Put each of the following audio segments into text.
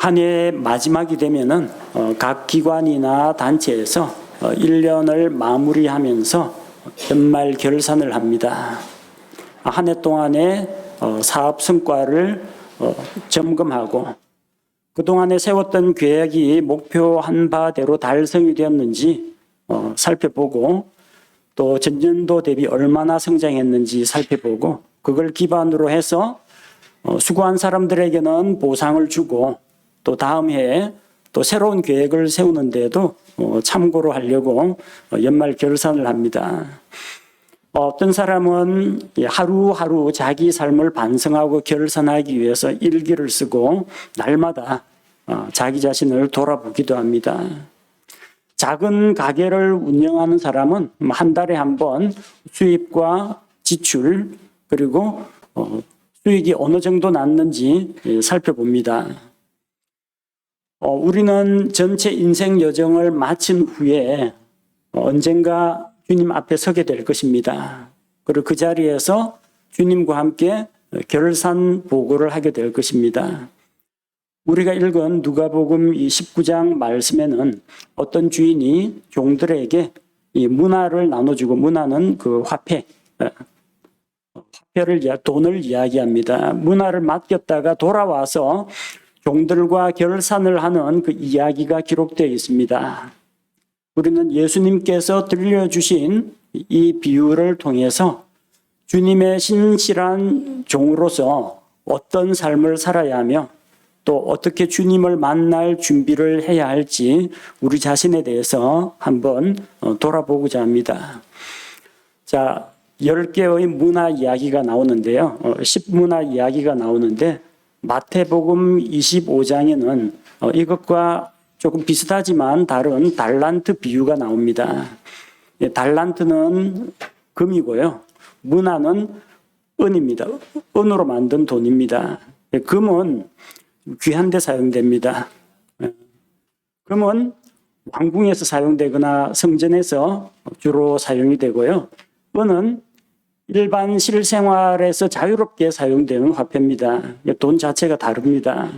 한 해 마지막이 되면은 각 기관이나 단체에서 1년을 마무리하면서 연말 결산을 합니다. 한 해 동안의 사업 성과를 점검하고 그동안에 세웠던 계획이 목표한 바대로 달성이 되었는지 살펴보고 또 전년도 대비 얼마나 성장했는지 살펴보고 그걸 기반으로 해서 수고한 사람들에게는 보상을 주고 또 다음 해에 또 새로운 계획을 세우는 데도 참고로 하려고 연말 결산을 합니다. 어떤 사람은 하루하루 자기 삶을 반성하고 결산하기 위해서 일기를 쓰고 날마다 자기 자신을 돌아보기도 합니다. 작은 가게를 운영하는 사람은 한 달에 한 번 수입과 지출 그리고 수익이 어느 정도 났는지 살펴봅니다. 우리는 전체 인생 여정을 마친 후에 언젠가 주님 앞에 서게 될 것입니다. 그리고 그 자리에서 주님과 함께 결산 보고를 하게 될 것입니다. 우리가 읽은 누가복음 19장 말씀에는 어떤 주인이 종들에게 이 문화를 나눠주고 문화는 그 돈을 이야기합니다. 문화를 맡겼다가 돌아와서 종들과 결산을 하는 그 이야기가 기록되어 있습니다. 우리는 예수님께서 들려주신 이 비유를 통해서 주님의 신실한 종으로서 어떤 삶을 살아야 하며 또 어떻게 주님을 만날 준비를 해야 할지 우리 자신에 대해서 한번 돌아보고자 합니다. 자, 10개의 문화 이야기가 나오는데요. 10문화 이야기가 나오는데 마태복음 25장에는 이것과 조금 비슷하지만 다른 달란트 비유가 나옵니다. 달란트는 금이고요. 문화는 은입니다. 은으로 만든 돈입니다. 금은 귀한 데 사용됩니다. 금은 왕궁에서 사용되거나 성전에서 주로 사용이 되고요. 은은 일반 실생활에서 자유롭게 사용되는 화폐입니다. 돈 자체가 다릅니다.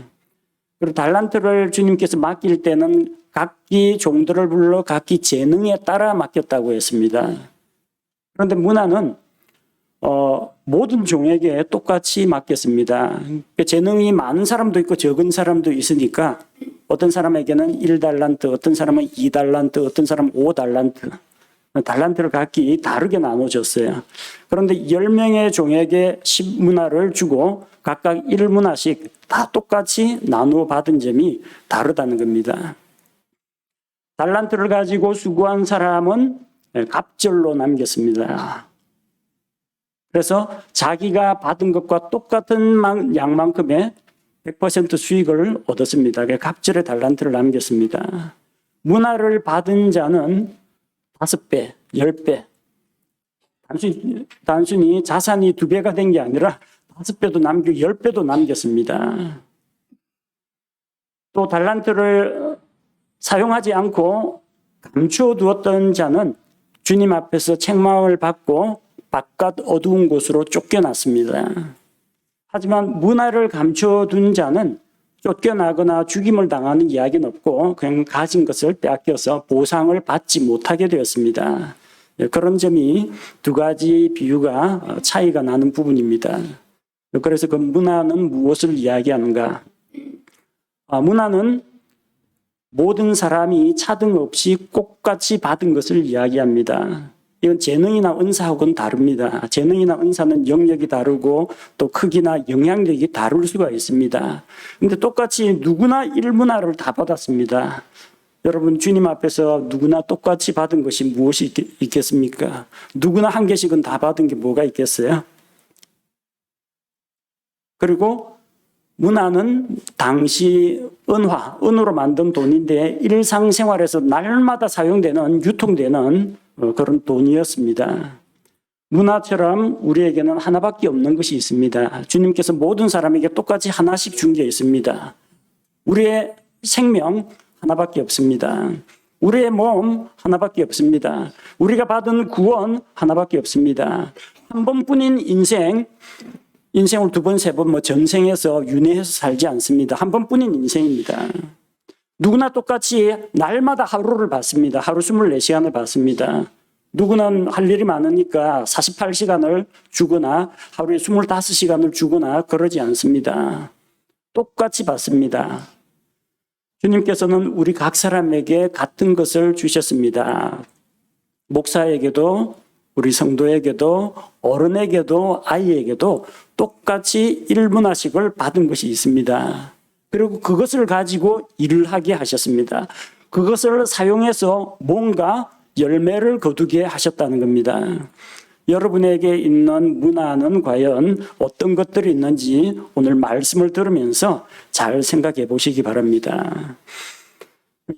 그리고 달란트를 주님께서 맡길 때는 각기 종들을 불러 각기 재능에 따라 맡겼다고 했습니다. 그런데 문화는 모든 종에게 똑같이 맡겼습니다. 재능이 많은 사람도 있고 적은 사람도 있으니까 어떤 사람에게는 1달란트, 어떤 사람은 2달란트, 어떤 사람은 5달란트. 달란트를 각기 다르게 나눠줬어요. 그런데 10명의 종에게 10문화를 주고 각각 1문화씩 다 똑같이 나누어 받은 점이 다르다는 겁니다. 달란트를 가지고 수고한 사람은 갑절로 남겼습니다. 그래서 자기가 받은 것과 똑같은 양만큼의 100% 수익을 얻었습니다. 갑절의 달란트를 남겼습니다. 문화를 받은 자는 5배, 10배. 단순히 자산이 2배가 된 게 아니라 5배도 남기고 10배도 남겼습니다. 또 달란트를 사용하지 않고 감추어 두었던 자는 주님 앞에서 책망을 받고 바깥 어두운 곳으로 쫓겨났습니다. 하지만 문화를 감추어 둔 자는 쫓겨나거나 죽임을 당하는 이야기는 없고 그냥 가진 것을 빼앗겨서 보상을 받지 못하게 되었습니다. 그런 점이 두 가지 비유가 차이가 나는 부분입니다. 그래서 그 문화는 무엇을 이야기하는가? 문화는 모든 사람이 차등 없이 똑같이 받은 것을 이야기합니다. 이건 재능이나 은사하고는 다릅니다. 재능이나 은사는 영역이 다르고 또 크기나 영향력이 다를 수가 있습니다. 그런데 똑같이 누구나 1문화를 다 받았습니다. 여러분 주님 앞에서 누구나 똑같이 받은 것이 무엇이 있겠습니까? 누구나 한 개씩은 다 받은 게 뭐가 있겠어요? 그리고 문화는 당시 은으로 만든 돈인데 일상생활에서 날마다 사용되는 유통되는 그런 돈이었습니다. 문화처럼 우리에게는 하나밖에 없는 것이 있습니다. 주님께서 모든 사람에게 똑같이 하나씩 준 게 있습니다. 우리의 생명 하나밖에 없습니다. 우리의 몸 하나밖에 없습니다. 우리가 받은 구원 하나밖에 없습니다. 한 번뿐인 인생, 인생을 두 번, 세 번 전생해서 윤회해서 살지 않습니다. 한 번뿐인 인생입니다. 누구나 똑같이 날마다 하루를 받습니다. 하루 24시간을 받습니다. 누구는 할 일이 많으니까 48시간을 주거나 하루에 25시간을 주거나 그러지 않습니다. 똑같이 받습니다. 주님께서는 우리 각 사람에게 같은 것을 주셨습니다. 목사에게도 우리 성도에게도 어른에게도 아이에게도 똑같이 일문화식을 받은 것이 있습니다. 그리고 그것을 가지고 일을 하게 하셨습니다. 그것을 사용해서 뭔가 열매를 거두게 하셨다는 겁니다. 여러분에게 있는 문화는 과연 어떤 것들이 있는지 오늘 말씀을 들으면서 잘 생각해 보시기 바랍니다.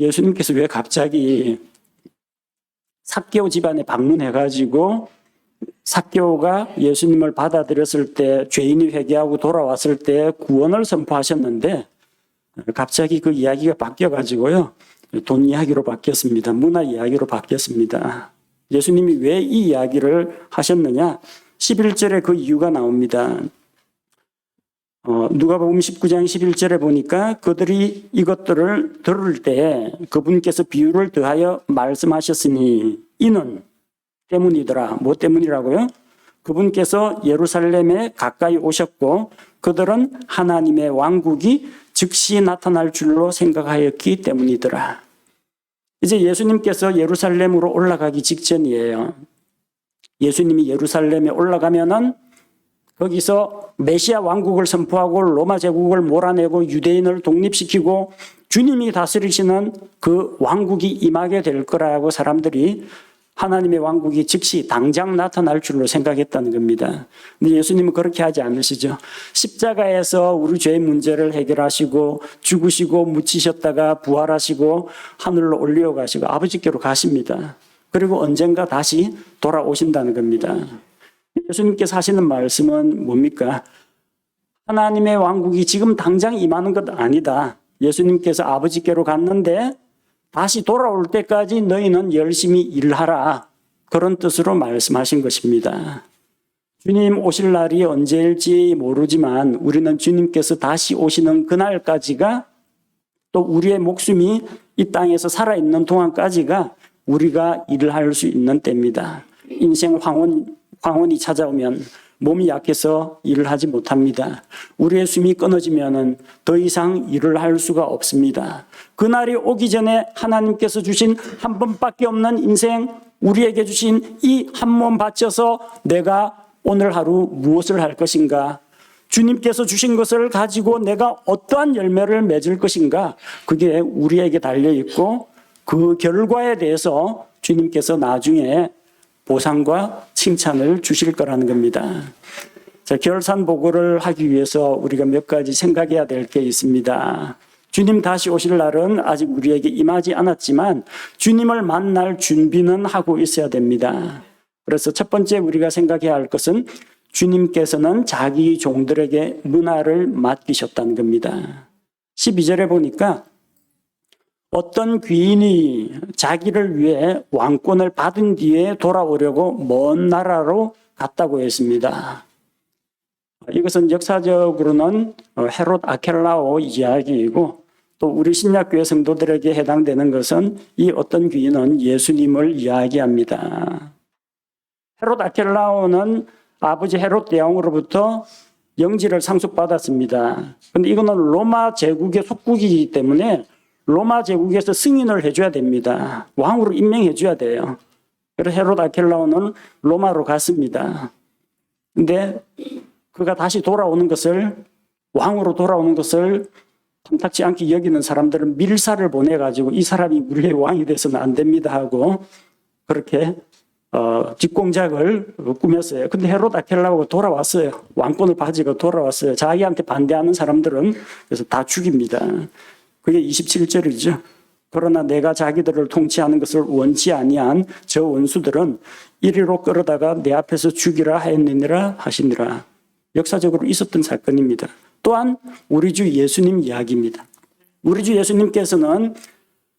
예수님께서 왜 갑자기 삭개오 집안에 방문해가지고 삭개오가 예수님을 받아들였을 때 죄인이 회개하고 돌아왔을 때 구원을 선포하셨는데 갑자기 그 이야기가 바뀌어가지고요. 돈 이야기로 바뀌었습니다. 문화 이야기로 바뀌었습니다. 예수님이 왜 이 이야기를 하셨느냐? 11절에 그 이유가 나옵니다. 누가복음 19장 11절에 보니까 그들이 이것들을 들을 때 그분께서 비유를 더하여 말씀하셨으니 이는 때문이더라. 뭐 때문이라고요? 그분께서 예루살렘에 가까이 오셨고 그들은 하나님의 왕국이 즉시 나타날 줄로 생각하였기 때문이더라. 이제 예수님께서 예루살렘으로 올라가기 직전이에요. 예수님이 예루살렘에 올라가면은 거기서 메시아 왕국을 선포하고 로마 제국을 몰아내고 유대인을 독립시키고 주님이 다스리시는 그 왕국이 임하게 될 거라고 사람들이 하나님의 왕국이 즉시 당장 나타날 줄로 생각했다는 겁니다. 근데 예수님은 그렇게 하지 않으시죠. 십자가에서 우리 죄의 문제를 해결하시고 죽으시고 묻히셨다가 부활하시고 하늘로 올려가시고 아버지께로 가십니다. 그리고 언젠가 다시 돌아오신다는 겁니다. 예수님께서 하시는 말씀은 뭡니까? 하나님의 왕국이 지금 당장 임하는 것 아니다. 예수님께서 아버지께로 갔는데 다시 돌아올 때까지 너희는 열심히 일하라. 그런 뜻으로 말씀하신 것입니다. 주님 오실 날이 언제일지 모르지만 우리는 주님께서 다시 오시는 그날까지가 또 우리의 목숨이 이 땅에서 살아있는 동안까지가 우리가 일을 할 수 있는 때입니다. 인생 황혼이 찾아오면 몸이 약해서 일을 하지 못합니다. 우리의 숨이 끊어지면 더 이상 일을 할 수가 없습니다. 그날이 오기 전에 하나님께서 주신 한 번밖에 없는 인생, 우리에게 주신 이 한 몸 바쳐서 내가 오늘 하루 무엇을 할 것인가? 주님께서 주신 것을 가지고 내가 어떠한 열매를 맺을 것인가? 그게 우리에게 달려있고 그 결과에 대해서 주님께서 나중에 보상과 칭찬을 주실 거라는 겁니다. 자, 결산보고를 하기 위해서 우리가 몇 가지 생각해야 될 게 있습니다. 주님 다시 오실 날은 아직 우리에게 임하지 않았지만 주님을 만날 준비는 하고 있어야 됩니다. 그래서 첫 번째 우리가 생각해야 할 것은 주님께서는 자기 종들에게 문화를 맡기셨다는 겁니다. 12절에 보니까 어떤 귀인이 자기를 위해 왕권을 받은 뒤에 돌아오려고 먼 나라로 갔다고 했습니다. 이것은 역사적으로는 헤롯 아켈라오 이야기이고 또 우리 신약교회 성도들에게 해당되는 것은 이 어떤 귀인은 예수님을 이야기합니다. 헤롯 아켈라오는 아버지 헤롯 대왕으로부터 영지를 상속받았습니다. 그런데 이거는 로마 제국의 속국이기 때문에 로마 제국에서 승인을 해줘야 됩니다. 왕으로 임명해 줘야 돼요. 그래서 헤롯 아켈라오는 로마로 갔습니다. 근데 그가 다시 돌아오는 것을, 왕으로 돌아오는 것을 탐탁지 않게 여기는 사람들은 밀사를 보내가지고 이 사람이 우리의 왕이 돼서는 안 됩니다 하고 그렇게 직공작을 꾸몄어요. 근데 헤롯 아켈라오가 돌아왔어요. 왕권을 가지고 돌아왔어요. 자기한테 반대하는 사람들은 그래서 다 죽입니다. 그게 27절이죠. 그러나 내가 자기들을 통치하는 것을 원치 아니한 저 원수들은 이리로 끌어다가 내 앞에서 죽이라 하였느니라 하시니라. 역사적으로 있었던 사건입니다. 또한 우리 주 예수님 이야기입니다. 우리 주 예수님께서는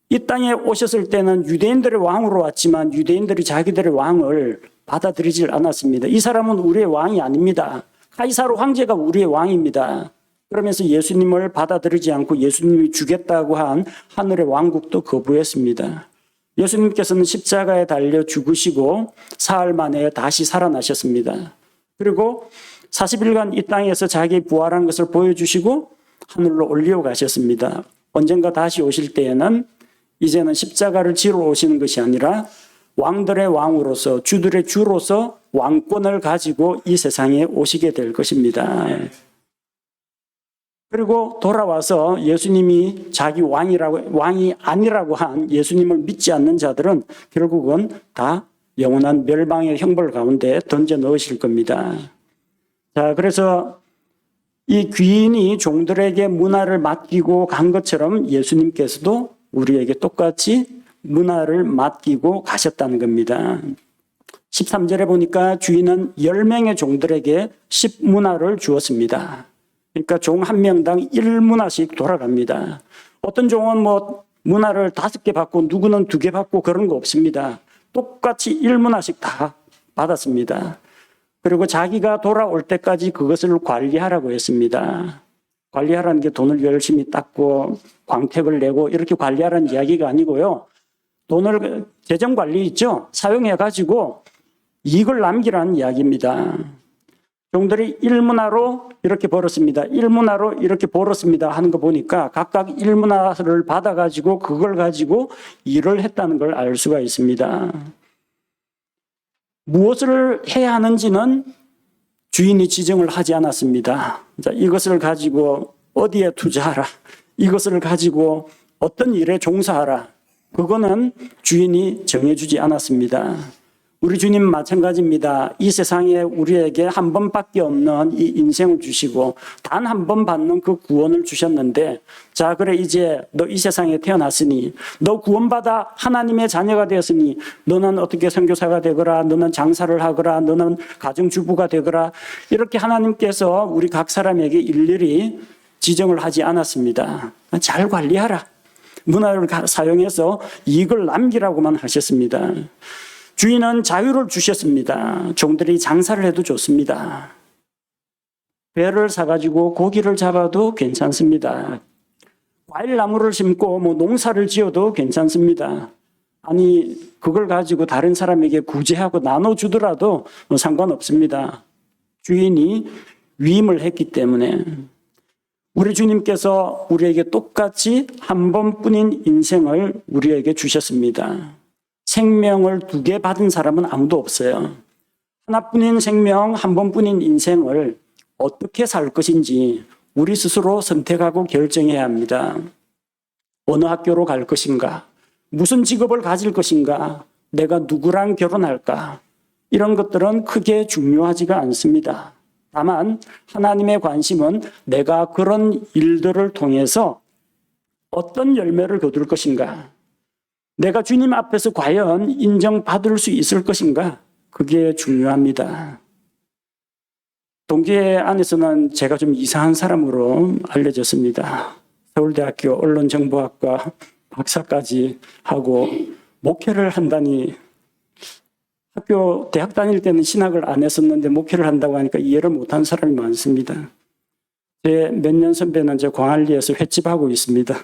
이 땅에 오셨을 때는 유대인들의 왕으로 왔지만 유대인들이 자기들의 왕을 받아들이질 않았습니다. 이 사람은 우리의 왕이 아닙니다. 카이사르 황제가 우리의 왕입니다. 그러면서 예수님을 받아들이지 않고 예수님이 주겠다고 한 하늘의 왕국도 거부했습니다. 예수님께서는 십자가에 달려 죽으시고 사흘 만에 다시 살아나셨습니다. 그리고 40일간 이 땅에서 자기 부활한 것을 보여주시고 하늘로 올리어 가셨습니다. 언젠가 다시 오실 때에는 이제는 십자가를 지러 오시는 것이 아니라 왕들의 왕으로서 주들의 주로서 왕권을 가지고 이 세상에 오시게 될 것입니다. 그리고 돌아와서 예수님이 자기 왕이 아니라고 한 예수님을 믿지 않는 자들은 결국은 다 영원한 멸망의 형벌 가운데 던져 넣으실 겁니다. 자, 그래서 이 귀인이 종들에게 문화를 맡기고 간 것처럼 예수님께서도 우리에게 똑같이 문화를 맡기고 가셨다는 겁니다. 13절에 보니까 주인은 10명의 종들에게 10문화를 주었습니다. 그러니까 종 한 명당 1문화씩 돌아갑니다. 어떤 종은 문화를 5개 받고 누구는 2개 받고 그런 거 없습니다. 똑같이 1문화씩 다 받았습니다. 그리고 자기가 돌아올 때까지 그것을 관리하라고 했습니다. 관리하라는 게 돈을 열심히 닦고 광택을 내고 이렇게 관리하라는 이야기가 아니고요. 돈을 재정관리 있죠? 사용해가지고 이익을 남기라는 이야기입니다. 종들이 1문화로 이렇게 벌었습니다. 1문화로 이렇게 벌었습니다 하는 거 보니까 각각 1문화를 받아가지고 그걸 가지고 일을 했다는 걸 알 수가 있습니다. 무엇을 해야 하는지는 주인이 지정을 하지 않았습니다. 자, 이것을 가지고 어디에 투자하라. 이것을 가지고 어떤 일에 종사하라. 그거는 주인이 정해주지 않았습니다. 우리 주님 마찬가지입니다. 이 세상에 우리에게 한 번밖에 없는 이 인생을 주시고 단 한 번 받는 그 구원을 주셨는데, 자, 그래 이제 너 이 세상에 태어났으니 너 구원받아 하나님의 자녀가 되었으니 너는 어떻게 선교사가 되거라, 너는 장사를 하거라, 너는 가정주부가 되거라, 이렇게 하나님께서 우리 각 사람에게 일일이 지정을 하지 않았습니다. 잘 관리하라. 문화를 사용해서 이익을 남기라고만 하셨습니다. 주인은 자유를 주셨습니다. 종들이 장사를 해도 좋습니다. 배를 사가지고 고기를 잡아도 괜찮습니다. 과일나무를 심고 농사를 지어도 괜찮습니다. 아니, 그걸 가지고 다른 사람에게 구제하고 나눠주더라도 상관없습니다. 주인이 위임을 했기 때문에. 우리 주님께서 우리에게 똑같이 한 번뿐인 인생을 우리에게 주셨습니다. 생명을 2개 받은 사람은 아무도 없어요. 하나뿐인 생명, 한 번뿐인 인생을 어떻게 살 것인지 우리 스스로 선택하고 결정해야 합니다. 어느 학교로 갈 것인가? 무슨 직업을 가질 것인가? 내가 누구랑 결혼할까? 이런 것들은 크게 중요하지가 않습니다. 다만 하나님의 관심은 내가 그런 일들을 통해서 어떤 열매를 거둘 것인가? 내가 주님 앞에서 과연 인정받을 수 있을 것인가? 그게 중요합니다. 동기회 안에서는 제가 좀 이상한 사람으로 알려졌습니다. 서울대학교 언론정보학과 박사까지 하고 목회를 한다니, 대학 다닐 때는 신학을 안 했었는데 목회를 한다고 하니까 이해를 못한 사람이 많습니다. 제 몇 년 선배는 저 광안리에서 횟집하고 있습니다.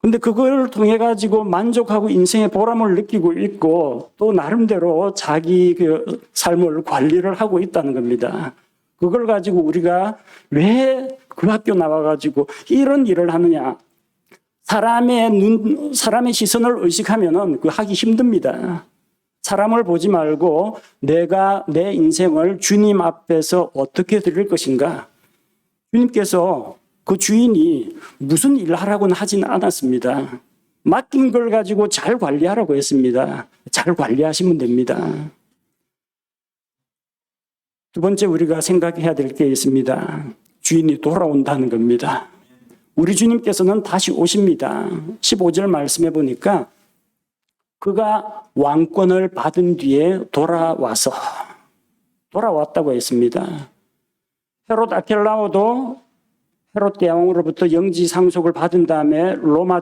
근데 그걸 통해 가지고 만족하고 인생의 보람을 느끼고 있고 또 나름대로 자기 그 삶을 관리를 하고 있다는 겁니다. 그걸 가지고 우리가 왜 그 학교 나와 가지고 이런 일을 하느냐? 사람의 시선을 의식하면은 그 하기 힘듭니다. 사람을 보지 말고 내가 내 인생을 주님 앞에서 어떻게 드릴 것인가? 주님께서 그 주인이 무슨 일을 하라고는 하지는 않았습니다. 맡긴 걸 가지고 잘 관리하라고 했습니다. 잘 관리하시면 됩니다. 두 번째 우리가 생각해야 될 게 있습니다. 주인이 돌아온다는 겁니다. 우리 주님께서는 다시 오십니다. 15절 말씀해 보니까 그가 왕권을 받은 뒤에 돌아왔다고 했습니다. 헤롯 아켈라오도 헤롯 대왕으로부터 영지 상속을 받은 다음에 로마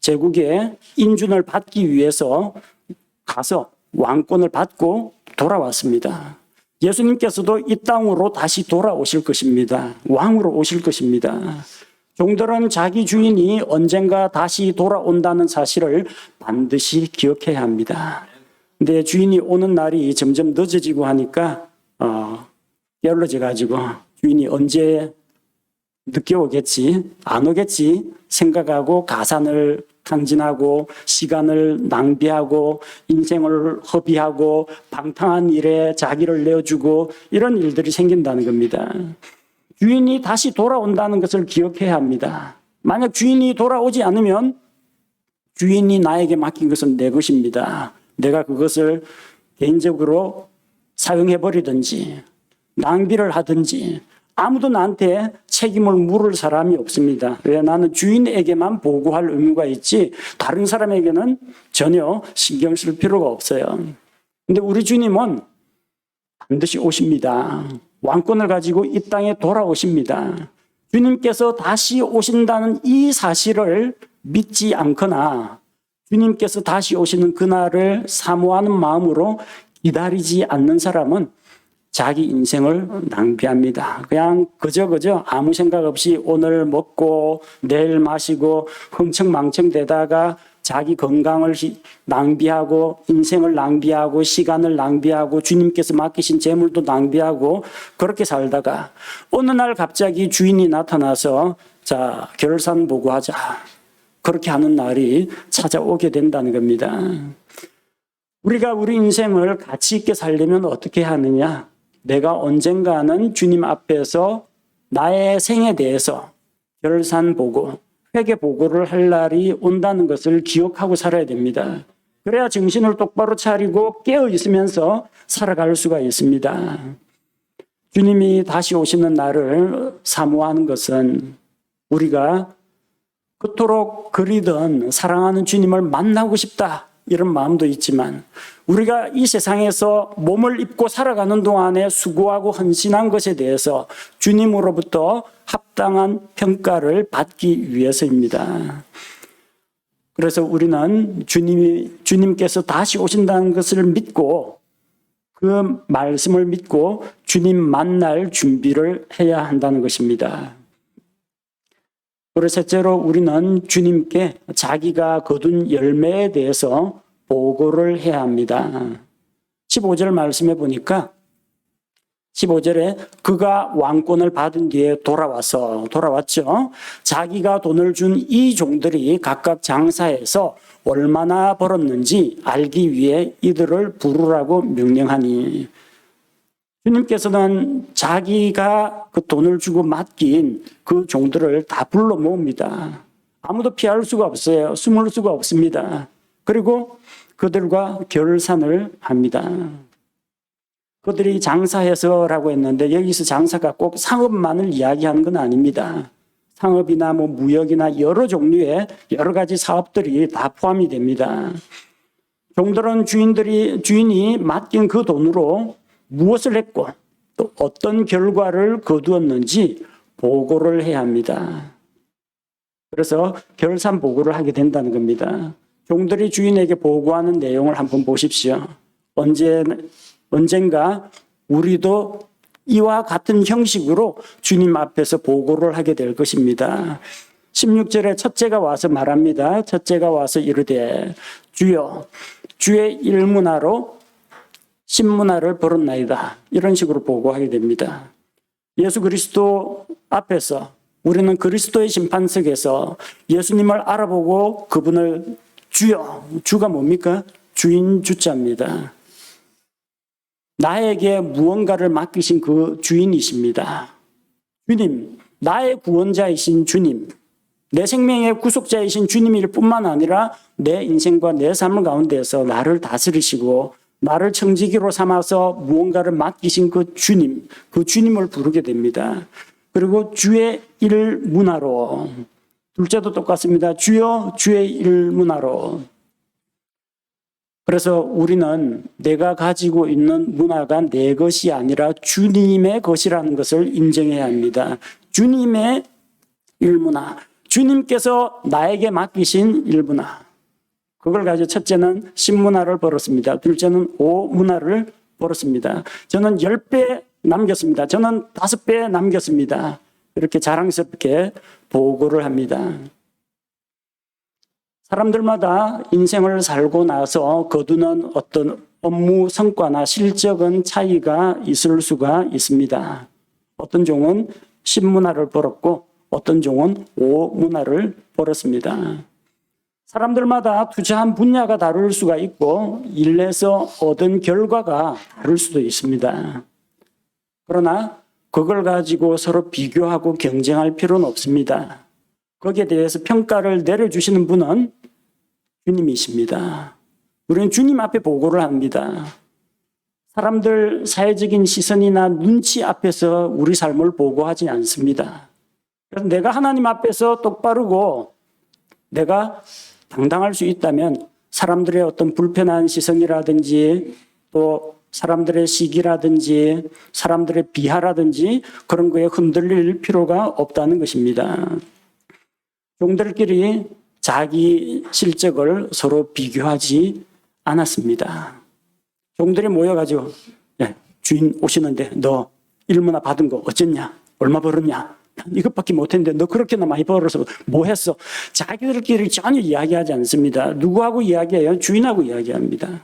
제국의 인준을 받기 위해서 가서 왕권을 받고 돌아왔습니다. 예수님께서도 이 땅으로 다시 돌아오실 것입니다. 왕으로 오실 것입니다. 종들은 자기 주인이 언젠가 다시 돌아온다는 사실을 반드시 기억해야 합니다. 근데 주인이 오는 날이 점점 늦어지고 하니까 게을러져 가지고 주인이 언제 늦게 오겠지, 안 오겠지 생각하고 가산을 탕진하고 시간을 낭비하고 인생을 허비하고 방탕한 일에 자기를 내어주고 이런 일들이 생긴다는 겁니다. 주인이 다시 돌아온다는 것을 기억해야 합니다. 만약 주인이 돌아오지 않으면 주인이 나에게 맡긴 것은 내 것입니다. 내가 그것을 개인적으로 사용해버리든지 낭비를 하든지 아무도 나한테 책임을 물을 사람이 없습니다. 왜? 나는 주인에게만 보고할 의무가 있지 다른 사람에게는 전혀 신경 쓸 필요가 없어요. 근데 우리 주님은 반드시 오십니다. 왕권을 가지고 이 땅에 돌아오십니다. 주님께서 다시 오신다는 이 사실을 믿지 않거나 주님께서 다시 오시는 그날을 사모하는 마음으로 기다리지 않는 사람은 자기 인생을 낭비합니다. 그냥 그저 아무 생각 없이 오늘 먹고 내일 마시고 흥청망청 대다가 자기 건강을 낭비하고 인생을 낭비하고 시간을 낭비하고 주님께서 맡기신 재물도 낭비하고 그렇게 살다가 어느 날 갑자기 주인이 나타나서 자, 결산 보고하자. 그렇게 하는 날이 찾아오게 된다는 겁니다. 우리가 우리 인생을 가치 있게 살려면 어떻게 하느냐? 내가 언젠가는 주님 앞에서 나의 생에 대해서 결산 보고, 회개 보고를 할 날이 온다는 것을 기억하고 살아야 됩니다. 그래야 정신을 똑바로 차리고 깨어 있으면서 살아갈 수가 있습니다. 주님이 다시 오시는 날을 사모하는 것은 우리가 그토록 그리던 사랑하는 주님을 만나고 싶다 이런 마음도 있지만 우리가 이 세상에서 몸을 입고 살아가는 동안에 수고하고 헌신한 것에 대해서 주님으로부터 합당한 평가를 받기 위해서입니다. 그래서 우리는 주님께서 다시 오신다는 것을 믿고 그 말씀을 믿고 주님 만날 준비를 해야 한다는 것입니다. 그리고 셋째로 우리는 주님께 자기가 거둔 열매에 대해서 보고를 해야 합니다. 15절 말씀해 보니까 15절에 그가 왕권을 받은 뒤에 돌아왔죠. 자기가 돈을 준 이 종들이 각각 장사해서 얼마나 벌었는지 알기 위해 이들을 부르라고 명령하니 주님께서는 자기가 그 돈을 주고 맡긴 그 종들을 다 불러 모읍니다. 아무도 피할 수가 없어요. 숨을 수가 없습니다. 그리고 그들과 결산을 합니다. 그들이 장사해서라고 했는데 여기서 장사가 꼭 상업만을 이야기하는 건 아닙니다. 상업이나 무역이나 여러 종류의 여러 가지 사업들이 다 포함이 됩니다. 종들은 주인이 맡긴 그 돈으로 무엇을 했고 또 어떤 결과를 거두었는지 보고를 해야 합니다. 그래서 결산 보고를 하게 된다는 겁니다. 종들이 주인에게 보고하는 내용을 한번 보십시오. 언젠가 우리도 이와 같은 형식으로 주님 앞에서 보고를 하게 될 것입니다. 16절에 첫째가 와서 말합니다. 첫째가 와서 이르되 주여 주의 일문화로 신문화를 벌었나이다. 이런 식으로 보고하게 됩니다. 예수 그리스도 앞에서 우리는 그리스도의 심판석에서 예수님을 알아보고 그분을 주여, 주가 뭡니까? 주인 주자입니다. 나에게 무언가를 맡기신 그 주인이십니다. 주님, 나의 구원자이신 주님, 내 생명의 구속자이신 주님일 뿐만 아니라 내 인생과 내 삶 가운데서 나를 다스리시고 나를 청지기로 삼아서 무언가를 맡기신 그 주님을 부르게 됩니다. 그리고 주의 일문화로, 둘째도 똑같습니다. 주여 주의 일문화로. 그래서 우리는 내가 가지고 있는 문화가 내 것이 아니라 주님의 것이라는 것을 인정해야 합니다. 주님의 일문화, 주님께서 나에게 맡기신 일문화. 그걸 가지고 첫째는 신문화를 벌었습니다. 둘째는 오문화를 벌었습니다. 저는 10배 남겼습니다. 저는 5배 남겼습니다. 이렇게 자랑스럽게 보고를 합니다. 사람들마다 인생을 살고 나서 거두는 어떤 업무 성과나 실적은 차이가 있을 수가 있습니다. 어떤 종은 10문화를 벌었고 어떤 종은 5문화를 벌었습니다. 사람들마다 투자한 분야가 다를 수가 있고 일해서 얻은 결과가 다를 수도 있습니다. 그러나 그걸 가지고 서로 비교하고 경쟁할 필요는 없습니다. 거기에 대해서 평가를 내려주시는 분은 주님이십니다. 우리는 주님 앞에 보고를 합니다. 사람들 사회적인 시선이나 눈치 앞에서 우리 삶을 보고하지 않습니다. 그래서 내가 하나님 앞에서 똑바르고 내가 당당할 수 있다면 사람들의 어떤 불편한 시선이라든지 또 사람들의 시기라든지 사람들의 비하라든지 그런 거에 흔들릴 필요가 없다는 것입니다. 종들끼리 자기 실적을 서로 비교하지 않았습니다. 종들이 모여가지고 주인 오시는데 너 1문화 받은 거 어쨌냐? 얼마 벌었냐? 이것밖에 못했는데 너 그렇게나 많이 벌어서 뭐 했어? 자기들끼리 전혀 이야기하지 않습니다. 누구하고 이야기해요? 주인하고 이야기합니다.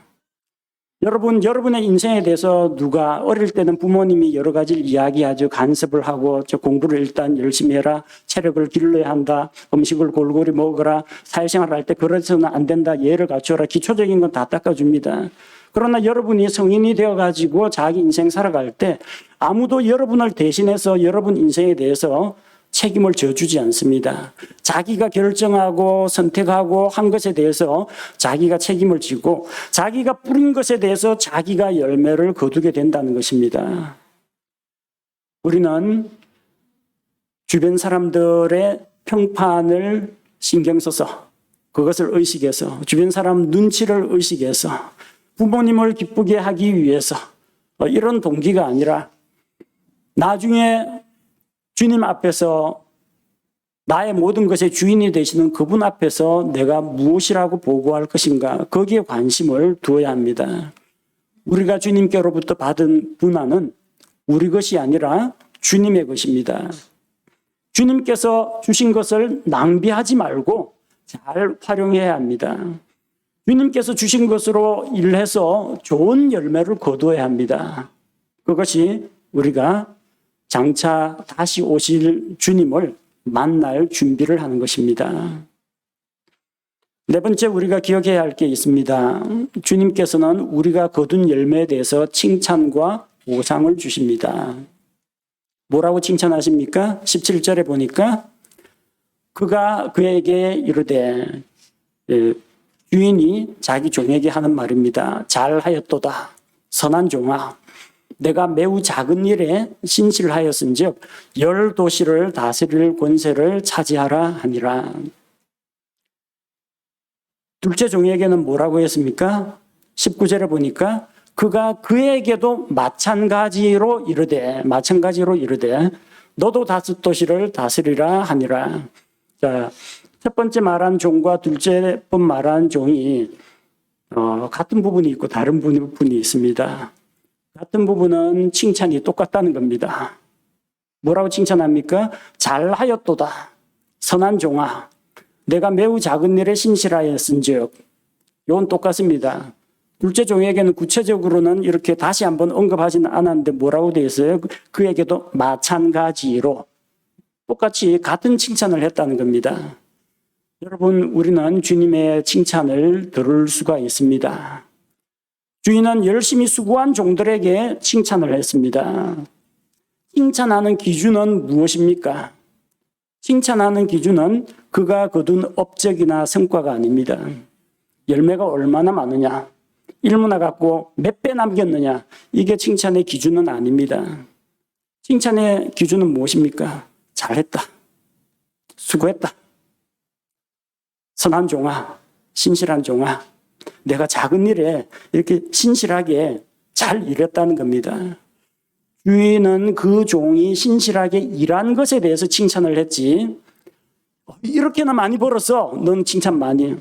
여러분의 인생에 대해서 누가 어릴 때는 부모님이 여러 가지를 이야기하죠. 간섭을 하고 공부를 일단 열심히 해라. 체력을 길러야 한다. 음식을 골고루 먹어라. 사회생활을 할 때 그래서는 안 된다. 예를 갖춰라. 기초적인 건 다 닦아줍니다. 그러나 여러분이 성인이 되어가지고 자기 인생 살아갈 때 아무도 여러분을 대신해서 여러분 인생에 대해서 책임을 져주지 않습니다. 자기가 결정하고 선택하고 한 것에 대해서 자기가 책임을 지고 자기가 뿌린 것에 대해서 자기가 열매를 거두게 된다는 것입니다. 우리는 주변 사람들의 평판을 신경 써서 그것을 의식해서 주변 사람 눈치를 의식해서 부모님을 기쁘게 하기 위해서 이런 동기가 아니라 나중에 주님 앞에서 나의 모든 것의 주인이 되시는 그분 앞에서 내가 무엇이라고 보고할 것인가 거기에 관심을 두어야 합니다. 우리가 주님께로부터 받은 분화는 우리 것이 아니라 주님의 것입니다. 주님께서 주신 것을 낭비하지 말고 잘 활용해야 합니다. 주님께서 주신 것으로 일해서 좋은 열매를 거두어야 합니다. 그것이 우리가 장차 다시 오실 주님을 만날 준비를 하는 것입니다. 네 번째 우리가 기억해야 할 게 있습니다. 주님께서는 우리가 거둔 열매에 대해서 칭찬과 보상을 주십니다. 뭐라고 칭찬하십니까? 17절에 보니까 그가 그에게 이르되 주인이 자기 종에게 하는 말입니다. 잘하였도다. 선한 종아. 내가 매우 작은 일에 신실하였은즉 10도시를 다스릴 권세를 차지하라 하니라. 둘째 종에게는 뭐라고 했습니까? 19절에 보니까 그가 그에게도 마찬가지로 이르되 너도 5도시를 다스리라 하니라. 자, 첫 번째 말한 종과 둘째 번 말한 종이 같은 부분이 있고 다른 부분이 있습니다. 같은 부분은 칭찬이 똑같다는 겁니다. 뭐라고 칭찬합니까? 잘하였도다. 선한 종아. 내가 매우 작은 일에 신실하였은즉. 이건 똑같습니다. 둘째 종에게는 구체적으로는 이렇게 다시 한번 언급하지는 않았는데 뭐라고 되어 있어요? 그에게도 마찬가지로 똑같이 같은 칭찬을 했다는 겁니다. 여러분, 우리는 주님의 칭찬을 들을 수가 있습니다. 주인은 열심히 수고한 종들에게 칭찬을 했습니다. 칭찬하는 기준은 무엇입니까? 칭찬하는 기준은 그가 거둔 업적이나 성과가 아닙니다. 열매가 얼마나 많으냐, 1문화 갖고 몇 배 남겼느냐, 이게 칭찬의 기준은 아닙니다. 칭찬의 기준은 무엇입니까? 잘했다, 수고했다, 선한 종아, 신실한 종아, 내가 작은 일에 이렇게 신실하게 잘 일했다는 겁니다. 주인은 그 종이 신실하게 일한 것에 대해서 칭찬을 했지, 이렇게나 많이 벌었어, 넌 칭찬 많이.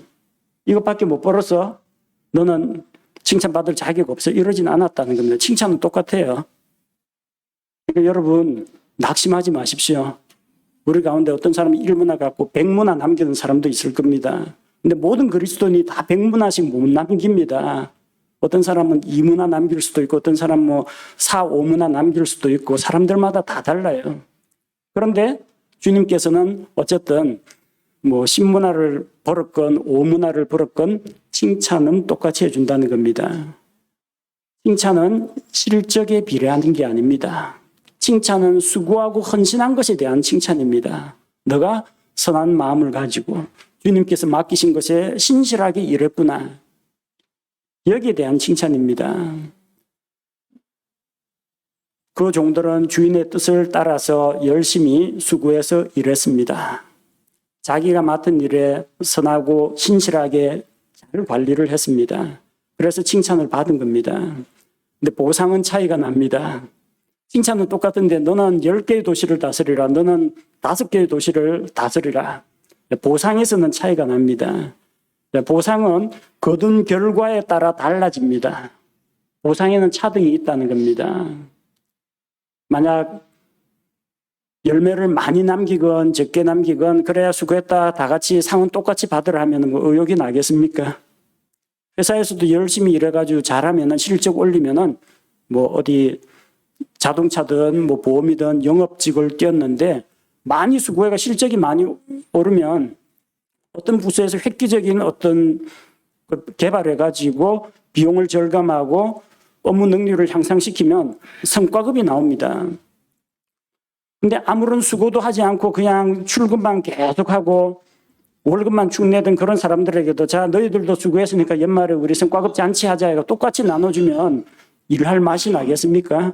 이것밖에 못 벌었어, 너는 칭찬받을 자격 없어 이러진 않았다는 겁니다. 칭찬은 똑같아요. 그러니까 여러분 낙심하지 마십시오. 우리 가운데 어떤 사람이 1문화 갖고 100문화 남기는 사람도 있을 겁니다. 근데 모든 그리스도인이 다 100문화씩 못 남깁니다. 어떤 사람은 2문화 남길 수도 있고 어떤 사람은 4, 5문화 남길 수도 있고 사람들마다 다 달라요. 그런데 주님께서는 어쨌든 10문화를 벌었건 5문화를 벌었건 칭찬은 똑같이 해준다는 겁니다. 칭찬은 실적에 비례하는 게 아닙니다. 칭찬은 수고하고 헌신한 것에 대한 칭찬입니다. 너가 선한 마음을 가지고 주님께서 맡기신 것에 신실하게 일했구나. 여기에 대한 칭찬입니다. 그 종들은 주인의 뜻을 따라서 열심히 수고해서 일했습니다. 자기가 맡은 일에 선하고 신실하게 잘 관리를 했습니다. 그래서 칭찬을 받은 겁니다. 근데 보상은 차이가 납니다. 칭찬은 똑같은데 너는 10개의 도시를 다스리라. 너는 5개의 도시를 다스리라. 보상에서는 차이가 납니다. 보상은 거둔 결과에 따라 달라집니다. 보상에는 차등이 있다는 겁니다. 만약 열매를 많이 남기건 적게 남기건 그래야 수고했다 다 같이 상은 똑같이 받으라 하면 의욕이 나겠습니까? 회사에서도 열심히 일해가지고 잘하면 실적 올리면 어디 자동차든 보험이든 영업직을 뛰었는데 많이 수고해가 실적이 많이 오르면 어떤 부서에서 획기적인 어떤 개발해가지고 비용을 절감하고 업무 능률을 향상시키면 성과급이 나옵니다. 근데 아무런 수고도 하지 않고 그냥 출근만 계속하고 월급만 쭉 내던 그런 사람들에게도 자 너희들도 수고했으니까 연말에 우리 성과급 잔치하자 해가 똑같이 나눠주면 일할 맛이 나겠습니까?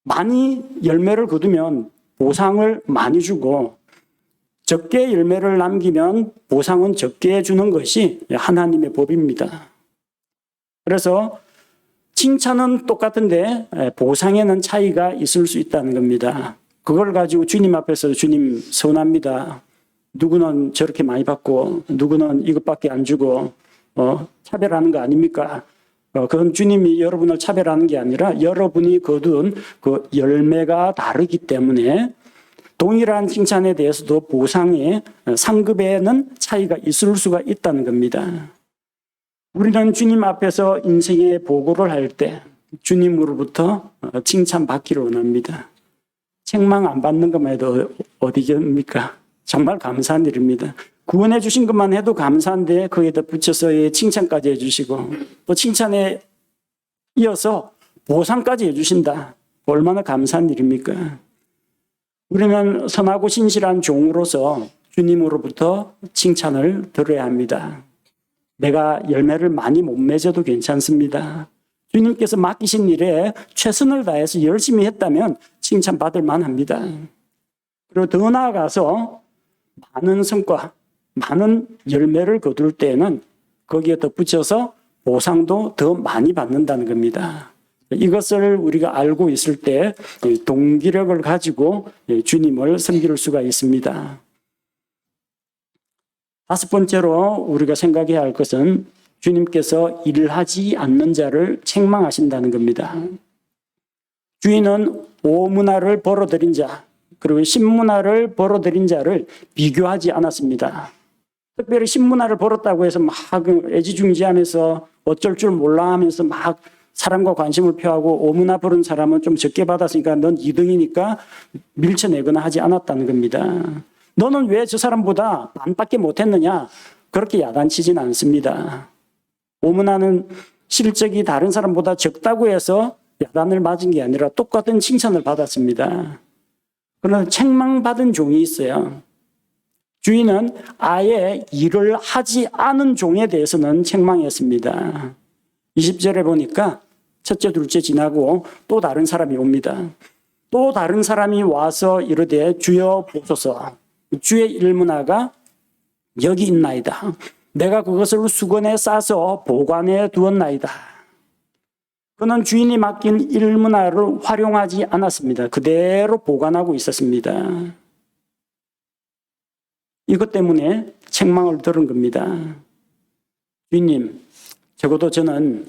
많이 열매를 거두면 보상을 많이 주고 적게 열매를 남기면 보상은 적게 주는 것이 하나님의 법입니다. 그래서 칭찬은 똑같은데 보상에는 차이가 있을 수 있다는 겁니다. 그걸 가지고 주님 앞에서 주님 서운합니다. 누구는 저렇게 많이 받고 누구는 이것밖에 안 주고 차별하는 거 아닙니까? 그건 주님이 여러분을 차별하는 게 아니라 여러분이 거둔 그 열매가 다르기 때문에 동일한 칭찬에 대해서도 보상의 상급에는 차이가 있을 수가 있다는 겁니다. 우리는 주님 앞에서 인생의 보고를 할 때 주님으로부터 칭찬받기를 원합니다. 책망 안 받는 것만 해도 어디겠습니까? 정말 감사한 일입니다. 구원해 주신 것만 해도 감사한데 거기에다 붙여서 칭찬까지 해주시고 또 칭찬에 이어서 보상까지 해주신다. 얼마나 감사한 일입니까? 우리는 선하고 신실한 종으로서 주님으로부터 칭찬을 들어야 합니다. 내가 열매를 많이 못 맺어도 괜찮습니다. 주님께서 맡기신 일에 최선을 다해서 열심히 했다면 칭찬받을 만합니다. 그리고 더 나아가서 많은 성과, 많은 열매를 거둘 때에는 거기에 덧붙여서 보상도 더 많이 받는다는 겁니다. 이것을 우리가 알고 있을 때 동기력을 가지고 주님을 섬길 수가 있습니다. 5번째로 우리가 생각해야 할 것은 주님께서 일하지 않는 자를 책망하신다는 겁니다. 주인은 5문화를 벌어들인 자, 그리고 10문화를 벌어들인 자를 비교하지 않았습니다. 특별히 10문화를 벌었다고 해서 막 애지중지하면서 어쩔 줄 몰라 하면서 막 사람과 관심을 표하고 5문화 벌은 사람은 좀 적게 받았으니까 넌 2등이니까 밀쳐내거나 하지 않았다는 겁니다. 너는 왜 저 사람보다 반밖에 못했느냐? 그렇게 야단치진 않습니다. 5문화는 실적이 다른 사람보다 적다고 해서 야단을 맞은 게 아니라 똑같은 칭찬을 받았습니다. 그러나 책망받은 종이 있어요. 주인은 아예 일을 하지 않은 종에 대해서는 책망했습니다. 20절에 보니까 첫째, 둘째 지나고 또 다른 사람이 옵니다. 또 다른 사람이 와서 이르되 주여 보소서. 주의 일문화가 여기 있나이다. 내가 그것을 수건에 싸서 보관해 두었나이다. 그는 주인이 맡긴 일문화를 활용하지 않았습니다. 그대로 보관하고 있었습니다. 이것 때문에 책망을 들은 겁니다. 주인님, 적어도 저는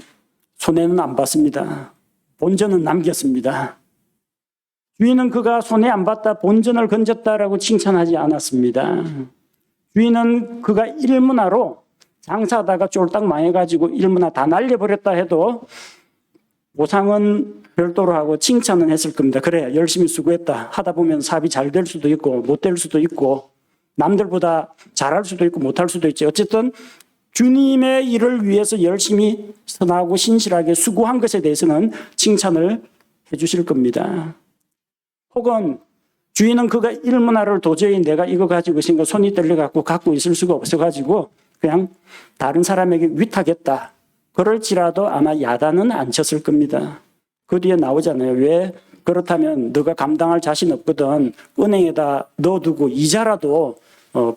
손해는 안 봤습니다. 본전은 남겼습니다. 주인은 그가 손해 안 봤다, 본전을 건졌다라고 칭찬하지 않았습니다. 주인은 그가 일문화로 장사하다가 쫄딱 망해가지고 일문화 다 날려버렸다 해도 보상은 별도로 하고 칭찬은 했을 겁니다. 그래, 열심히 수고했다. 하다 보면 사업이 잘 될 수도 있고 못 될 수도 있고 남들보다 잘할 수도 있고 못할 수도 있지. 어쨌든 주님의 일을 위해서 열심히 선하고 신실하게 수고한 것에 대해서는 칭찬을 해 주실 겁니다. 혹은 주인은 그가 일문화를 도저히 내가 이거 가지고 있으니까 손이 떨려갖고 갖고 있을 수가 없어가지고 그냥 다른 사람에게 위탁했다. 그럴지라도 아마 야단은 안 쳤을 겁니다. 그 뒤에 나오잖아요. 왜? 그렇다면 너가 감당할 자신 없거든. 은행에다 넣어두고 이자라도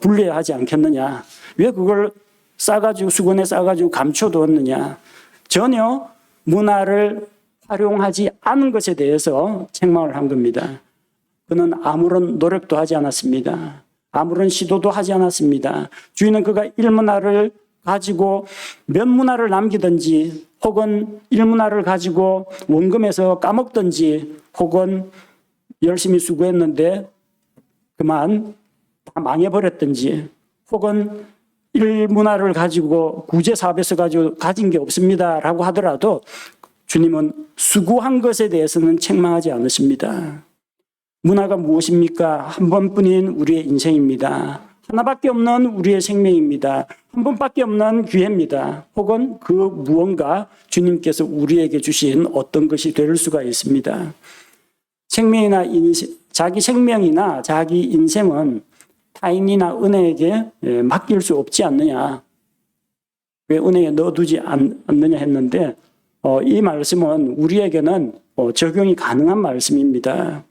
불려야 하지 않겠느냐. 왜 그걸 싸가지고 수건에 싸가지고 감춰두었느냐. 전혀 문화를 활용하지 않은 것에 대해서 책망을 한 겁니다. 그는 아무런 노력도 하지 않았습니다. 아무런 시도도 하지 않았습니다. 주인은 그가 일문화를 가지고 몇 문화를 남기든지 혹은 일문화를 가지고 원금에서 까먹든지 혹은 열심히 수고했는데 그만 다 망해버렸든지 혹은 일문화를 가지고 구제사업에서 가지고 가진 게 없습니다라고 하더라도 주님은 수고한 것에 대해서는 책망하지 않으십니다. 문화가 무엇입니까? 한 번뿐인 우리의 인생입니다. 하나밖에 없는 우리의 생명입니다. 한 번밖에 없는 기회입니다. 혹은 그 무언가 주님께서 우리에게 주신 어떤 것이 될 수가 있습니다. 생명이나 자기 생명이나 자기 인생은 타인이나 은행에게 맡길 수 없지 않느냐. 왜 은행에 넣어두지 않느냐 했는데 이 말씀은 우리에게는 적용이 가능한 말씀입니다.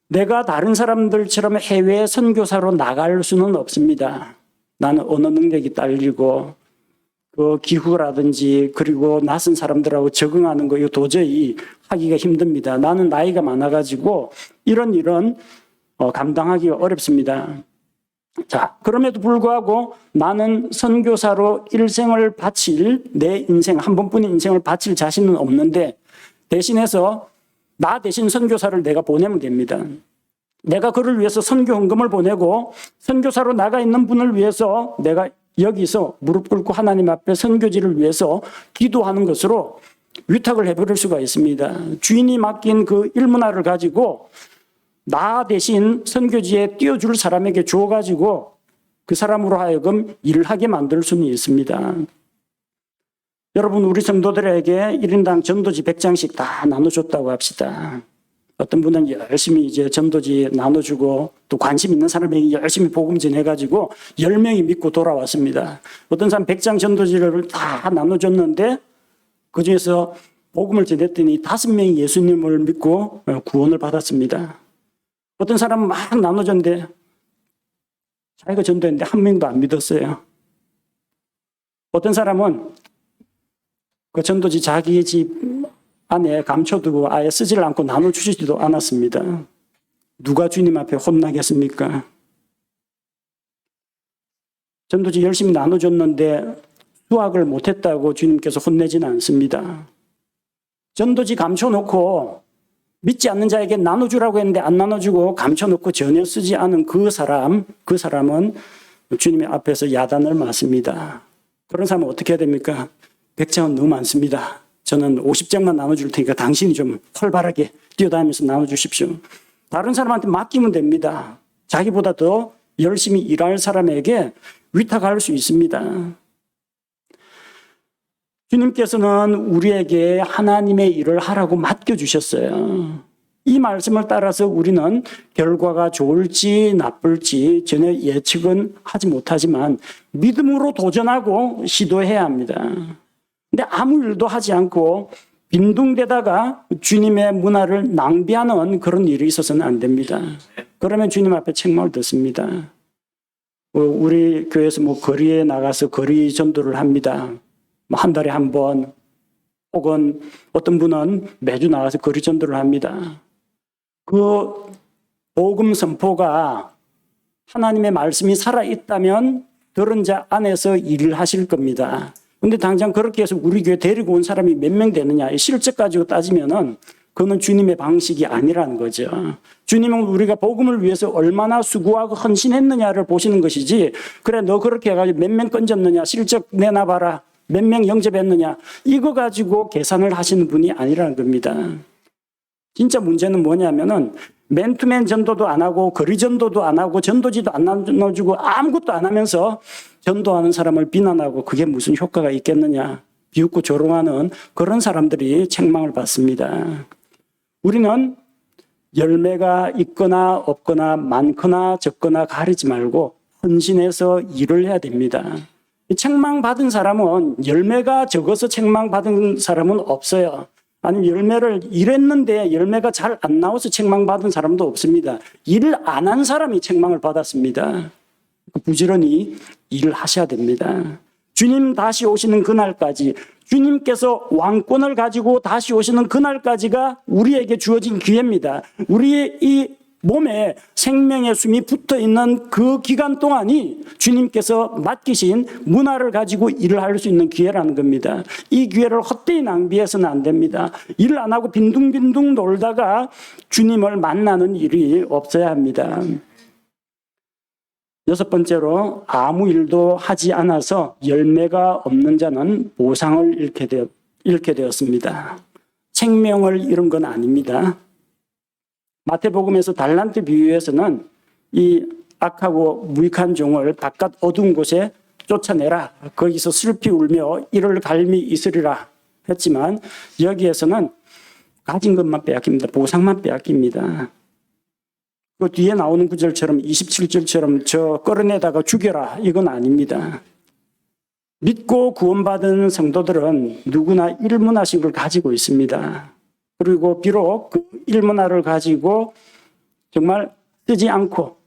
내가 다른 사람들처럼 해외 선교사로 나갈 수는 없습니다. 나는 언어 능력이 딸리고 그 기후라든지 그리고 낯선 사람들하고 적응하는 거 이거 도저히 하기가 힘듭니다. 나는 나이가 많아가지고 이런 감당하기가 어렵습니다. 자, 그럼에도 불구하고 나는 선교사로 일생을 바칠 내 인생 한 번뿐인 인생을 바칠 자신은 없는데 대신해서 나 대신 선교사를 내가 보내면 됩니다. 내가 그를 위해서 선교 헌금을 보내고 선교사로 나가 있는 분을 위해서 내가 여기서 무릎 꿇고 하나님 앞에 선교지를 위해서 기도하는 것으로 위탁을 해버릴 수가 있습니다. 주인이 맡긴 그 일문화를 가지고 나 대신 선교지에 띄워줄 사람에게 주어가지고 그 사람으로 하여금 일을 하게 만들 수는 있습니다. 여러분, 우리 성도들에게 1인당 전도지 100장씩 다 나눠줬다고 합시다. 어떤 분은 열심히 이제 전도지 나눠주고 또 관심 있는 사람에게 열심히 복음 전해가지고 10명이 믿고 돌아왔습니다. 어떤 사람 100장 전도지를 다 나눠줬는데 그 중에서 복음을 전했더니 5명이 예수님을 믿고 구원을 받았습니다. 어떤 사람은 막 나눠줬는데 자기가 전도했는데 1명도 안 믿었어요. 어떤 사람은 그 전도지 자기 집 안에 감춰두고 아예 쓰지를 않고 나눠주지도 않았습니다. 누가 주님 앞에 혼나겠습니까? 전도지 열심히 나눠줬는데 수확을 못했다고 주님께서 혼내지는 않습니다. 전도지 감춰놓고 믿지 않는 자에게 나눠주라고 했는데 안 나눠주고 감춰놓고 전혀 쓰지 않은 그 사람은 주님의 앞에서 야단을 맞습니다. 그런 사람은 어떻게 해야 됩니까? 100장은 너무 많습니다. 저는 50장만 나눠줄 테니까 당신이 좀 활발하게 뛰어다니면서 나눠주십시오. 다른 사람한테 맡기면 됩니다. 자기보다 더 열심히 일할 사람에게 위탁할 수 있습니다. 주님께서는 우리에게 하나님의 일을 하라고 맡겨주셨어요. 이 말씀을 따라서 우리는 결과가 좋을지 나쁠지 전혀 예측은 하지 못하지만 믿음으로 도전하고 시도해야 합니다. 근데 아무 일도 하지 않고 빈둥대다가 주님의 문화를 낭비하는 그런 일이 있어서는 안 됩니다. 그러면 주님 앞에 책망을 듣습니다. 우리 교회에서 거리에 나가서 거리 전도를 합니다. 한 달에 한 번, 혹은 어떤 분은 매주 나가서 거리 전도를 합니다. 그 복음 선포가 하나님의 말씀이 살아있다면 들은 자 안에서 일을 하실 겁니다. 근데 당장 그렇게 해서 우리 교회 데리고 온 사람이 몇 명 되느냐? 실적 가지고 따지면은 그거는 주님의 방식이 아니라는 거죠. 주님은 우리가 복음을 위해서 얼마나 수고하고 헌신했느냐를 보시는 것이지, 그래 너 그렇게 해가지고 몇 명 건졌느냐, 실적 내놔봐라, 몇 명 영접했느냐, 이거 가지고 계산을 하시는 분이 아니라는 겁니다. 진짜 문제는 뭐냐면은 맨투맨 전도도 안 하고 거리 전도도 안 하고 전도지도 안 나눠주고 아무것도 안 하면서 전도하는 사람을 비난하고 그게 무슨 효과가 있겠느냐, 비웃고 조롱하는 그런 사람들이 책망을 받습니다. 우리는 열매가 있거나 없거나 많거나 적거나 가리지 말고 헌신해서 일을 해야 됩니다. 책망받은 사람은, 열매가 적어서 책망받은 사람은 없어요. 아니면 열매를 일했는데 열매가 잘 안 나와서 책망받은 사람도 없습니다. 일을 안 한 사람이 책망을 받았습니다. 부지런히 일을 하셔야 됩니다. 주님 다시 오시는 그날까지, 주님께서 왕권을 가지고 다시 오시는 그날까지가 우리에게 주어진 기회입니다. 우리의 이 몸에 생명의 숨이 붙어 있는 그 기간 동안이 주님께서 맡기신 문화를 가지고 일을 할 수 있는 기회라는 겁니다. 이 기회를 헛되이 낭비해서는 안 됩니다. 일을 안 하고 빈둥빈둥 놀다가 주님을 만나는 일이 없어야 합니다. 여섯 번째로, 아무 일도 하지 않아서 열매가 없는 자는 보상을 잃게 되었습니다. 생명을 잃은 건 아닙니다. 마태복음에서 달란트 비유에서는 이 악하고 무익한 종을 바깥 어두운 곳에 쫓아내라, 거기서 슬피 울며 이를 갈미 있으리라 했지만, 여기에서는 가진 것만 빼앗깁니다. 보상만 빼앗깁니다. 그 뒤에 나오는 구절처럼 27절처럼 저 끌어내다가 죽여라, 이건 아닙니다. 믿고 구원받은 성도들은 누구나 일문화식을 가지고 있습니다. 그리고 비록 그 일문화를 가지고 정말 쓰지 않고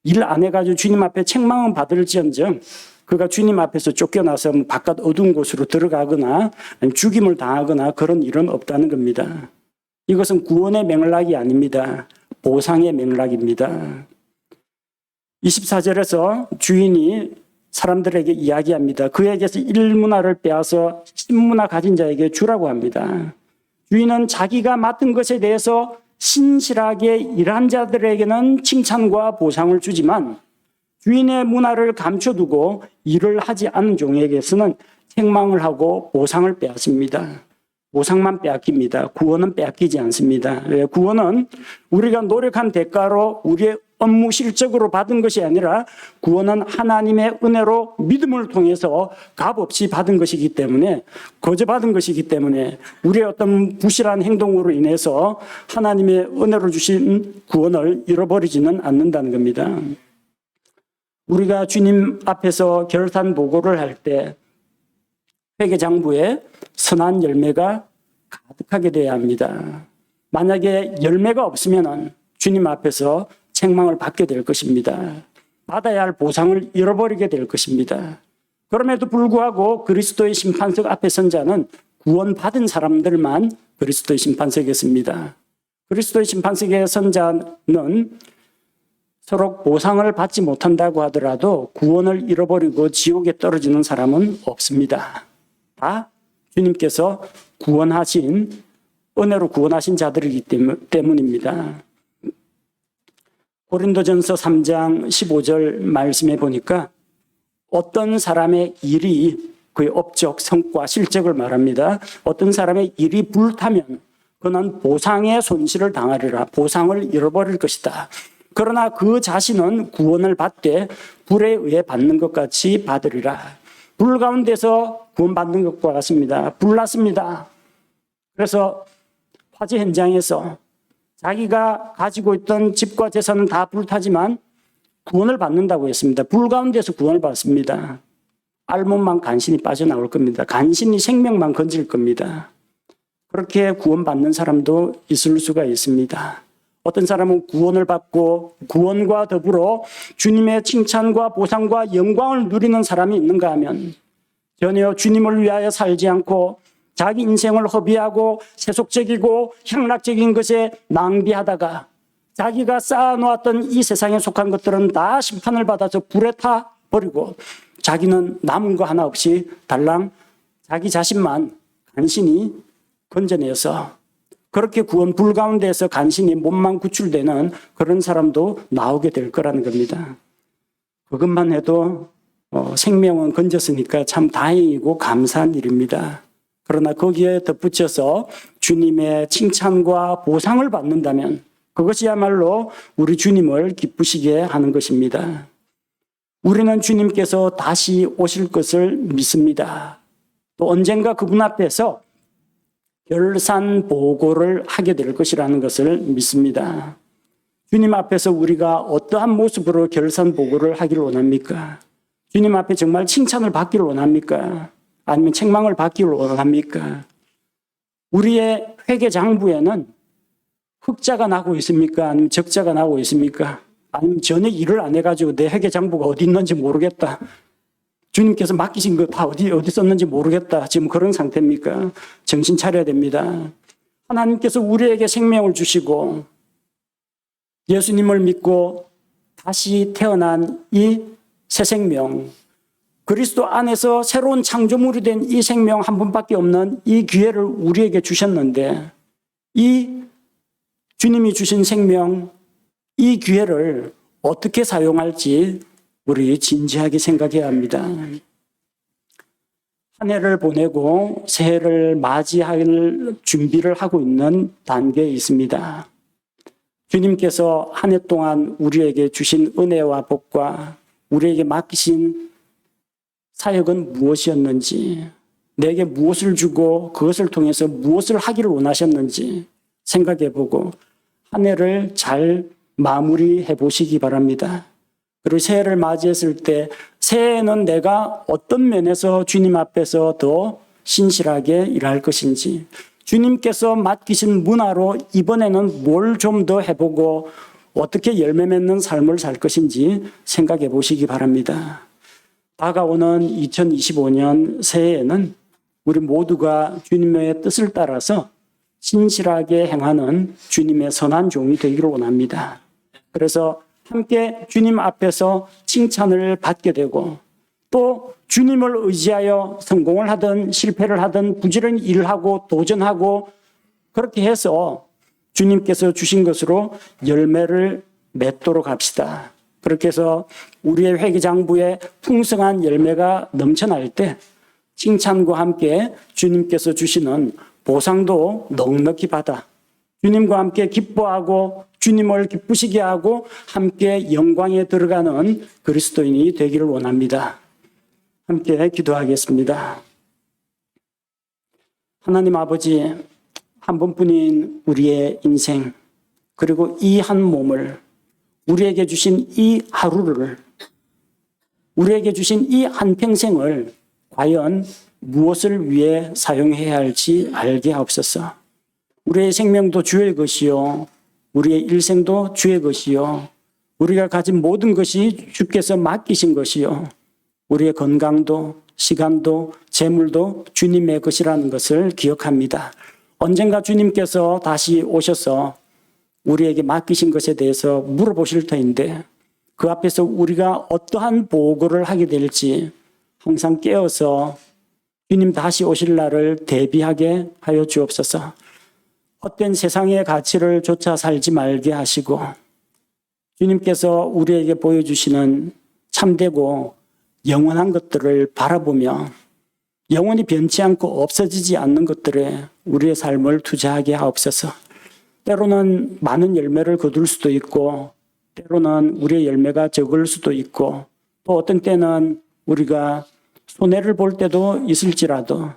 일 안 해가지고 주님 앞에 책망은 받을지언정, 그가 주님 앞에서 쫓겨나서 바깥 어두운 곳으로 들어가거나 죽임을 당하거나 그런 일은 없다는 겁니다. 이것은 구원의 맥락이 아닙니다. 보상의 맥락입니다. 24절에서 주인이 사람들에게 이야기합니다. 그에게서 일문화를 빼앗아 십문화 가진 자에게 주라고 합니다. 주인은 자기가 맡은 것에 대해서 신실하게 일한 자들에게는 칭찬과 보상을 주지만, 주인의 문화를 감춰두고 일을 하지 않은 종에게서는 책망을 하고 보상을 빼앗습니다. 보상만 빼앗깁니다. 구원은 빼앗기지 않습니다. 구원은 우리가 노력한 대가로 우리의 업무 실적으로 받은 것이 아니라, 구원은 하나님의 은혜로 믿음을 통해서 값없이 받은 것이기 때문에, 거저 받은 것이기 때문에 우리의 어떤 부실한 행동으로 인해서 하나님의 은혜로 주신 구원을 잃어버리지는 않는다는 겁니다. 우리가 주님 앞에서 결산 보고를 할 때 회계장부에 선한 열매가 가득하게 되어야 합니다. 만약에 열매가 없으면 주님 앞에서 책망을 받게 될 것입니다. 받아야 할 보상을 잃어버리게 될 것입니다. 그럼에도 불구하고 그리스도의 심판석 앞에 선 자는 구원받은 사람들만 그리스도의 심판석에 섭니다. 그리스도의 심판석에 선 자는 서로 보상을 받지 못한다고 하더라도 구원을 잃어버리고 지옥에 떨어지는 사람은 없습니다. 다 주님께서 구원하신, 은혜로 구원하신 자들이기 때문입니다. 고린도전서 3장 15절 말씀에 보니까 어떤 사람의 일이, 그의 업적, 성과, 실적을 말합니다. 어떤 사람의 일이 불타면 그는 보상의 손실을 당하리라. 보상을 잃어버릴 것이다. 그러나 그 자신은 구원을 받되 불에 의해 받는 것 같이 받으리라. 불 가운데서 구원받는 것과 같습니다. 불났습니다. 그래서 화재 현장에서 자기가 가지고 있던 집과 재산은 다 불타지만 구원을 받는다고 했습니다. 불 가운데서 구원을 받습니다. 알몸만 간신히 빠져나올 겁니다. 간신히 생명만 건질 겁니다. 그렇게 구원받는 사람도 있을 수가 있습니다. 어떤 사람은 구원을 받고 구원과 더불어 주님의 칭찬과 보상과 영광을 누리는 사람이 있는가 하면, 전혀 주님을 위하여 살지 않고 자기 인생을 허비하고 세속적이고 향락적인 것에 낭비하다가 자기가 쌓아놓았던 이 세상에 속한 것들은 다 심판을 받아서 불에 타버리고 자기는 남은 거 하나 없이 달랑 자기 자신만 간신히 건져내서 그렇게 구원 불가운데에서 간신히 몸만 구출되는 그런 사람도 나오게 될 거라는 겁니다. 그것만 해도 생명은 건졌으니까 참 다행이고 감사한 일입니다. 그러나 거기에 덧붙여서 주님의 칭찬과 보상을 받는다면 그것이야말로 우리 주님을 기쁘시게 하는 것입니다. 우리는 주님께서 다시 오실 것을 믿습니다. 또 언젠가 그분 앞에서 결산 보고를 하게 될 것이라는 것을 믿습니다. 주님 앞에서 우리가 어떠한 모습으로 결산 보고를 하기를 원합니까? 주님 앞에 정말 칭찬을 받기를 원합니까? 아니면 책망을 받기를 원합니까? 우리의 회계 장부에는 흑자가 나고 있습니까? 아니면 적자가 나고 있습니까? 아니면 전혀 일을 안 해가지고 내 회계 장부가 어디 있는지 모르겠다. 주님께서 맡기신 거 다 어디 썼는지 모르겠다. 지금 그런 상태입니까? 정신 차려야 됩니다. 하나님께서 우리에게 생명을 주시고 예수님을 믿고 다시 태어난 이 새 생명, 그리스도 안에서 새로운 창조물이 된 이 생명 한 분밖에 없는 이 기회를 우리에게 주셨는데 이 주님이 주신 생명, 이 기회를 어떻게 사용할지 우리 진지하게 생각해야 합니다. 한 해를 보내고 새해를 맞이할 준비를 하고 있는 단계에 있습니다. 주님께서 한 해 동안 우리에게 주신 은혜와 복과 우리에게 맡기신 사역은 무엇이었는지, 내게 무엇을 주고 그것을 통해서 무엇을 하기를 원하셨는지 생각해보고 한 해를 잘 마무리해 보시기 바랍니다. 그리고 새해를 맞이했을 때 새해에는 내가 어떤 면에서 주님 앞에서 더 신실하게 일할 것인지, 주님께서 맡기신 문화로 이번에는 뭘 좀 더 해보고 어떻게 열매 맺는 삶을 살 것인지 생각해 보시기 바랍니다. 다가오는 2025년 새해에는 우리 모두가 주님의 뜻을 따라서 신실하게 행하는 주님의 선한 종이 되기를 원합니다. 그래서 함께 주님 앞에서 칭찬을 받게 되고 또 주님을 의지하여 성공을 하든 실패를 하든 부지런히 일을 하고 도전하고 그렇게 해서 주님께서 주신 것으로 열매를 맺도록 합시다. 그렇게 해서 우리의 회계장부에 풍성한 열매가 넘쳐날 때 칭찬과 함께 주님께서 주시는 보상도 넉넉히 받아 주님과 함께 기뻐하고 주님을 기쁘시게 하고 함께 영광에 들어가는 그리스도인이 되기를 원합니다. 함께 기도하겠습니다. 하나님 아버지, 한 번뿐인 우리의 인생, 그리고 이 한 몸을, 우리에게 주신 이 하루를, 우리에게 주신 이 한평생을 과연 무엇을 위해 사용해야 할지 알게 하옵소서. 우리의 생명도 주의 것이요, 우리의 일생도 주의 것이요, 우리가 가진 모든 것이 주께서 맡기신 것이요, 우리의 건강도 시간도 재물도 주님의 것이라는 것을 기억합니다. 언젠가 주님께서 다시 오셔서 우리에게 맡기신 것에 대해서 물어보실 터인데 그 앞에서 우리가 어떠한 보고를 하게 될지 항상 깨어서 주님 다시 오실 날을 대비하게 하여 주옵소서. 헛된 세상의 가치를 쫓아 살지 말게 하시고 주님께서 우리에게 보여주시는 참되고 영원한 것들을 바라보며 영원히 변치 않고 없어지지 않는 것들에 우리의 삶을 투자하게 하옵소서. 때로는 많은 열매를 거둘 수도 있고 때로는 우리의 열매가 적을 수도 있고 또 어떤 때는 우리가 손해를 볼 때도 있을지라도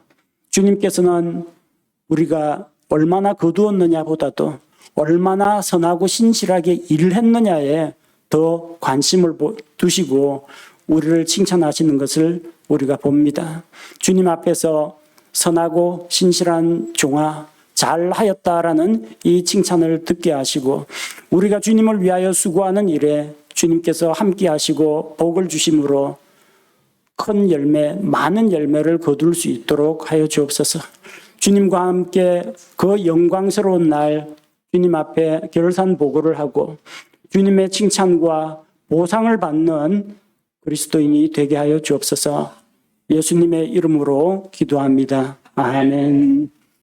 주님께서는 우리가 얼마나 거두었느냐 보다도 얼마나 선하고 신실하게 일을 했느냐에 더 관심을 두시고 우리를 칭찬하시는 것을 우리가 봅니다. 주님 앞에서 선하고 신실한 종아 잘하였다라는 이 칭찬을 듣게 하시고 우리가 주님을 위하여 수고하는 일에 주님께서 함께 하시고 복을 주심으로 큰 열매, 많은 열매를 거둘 수 있도록 하여 주옵소서. 주님과 함께 그 영광스러운 날 주님 앞에 결산 보고를 하고 주님의 칭찬과 보상을 받는 그리스도인이 되게 하여 주옵소서. 예수님의 이름으로 기도합니다. 아멘.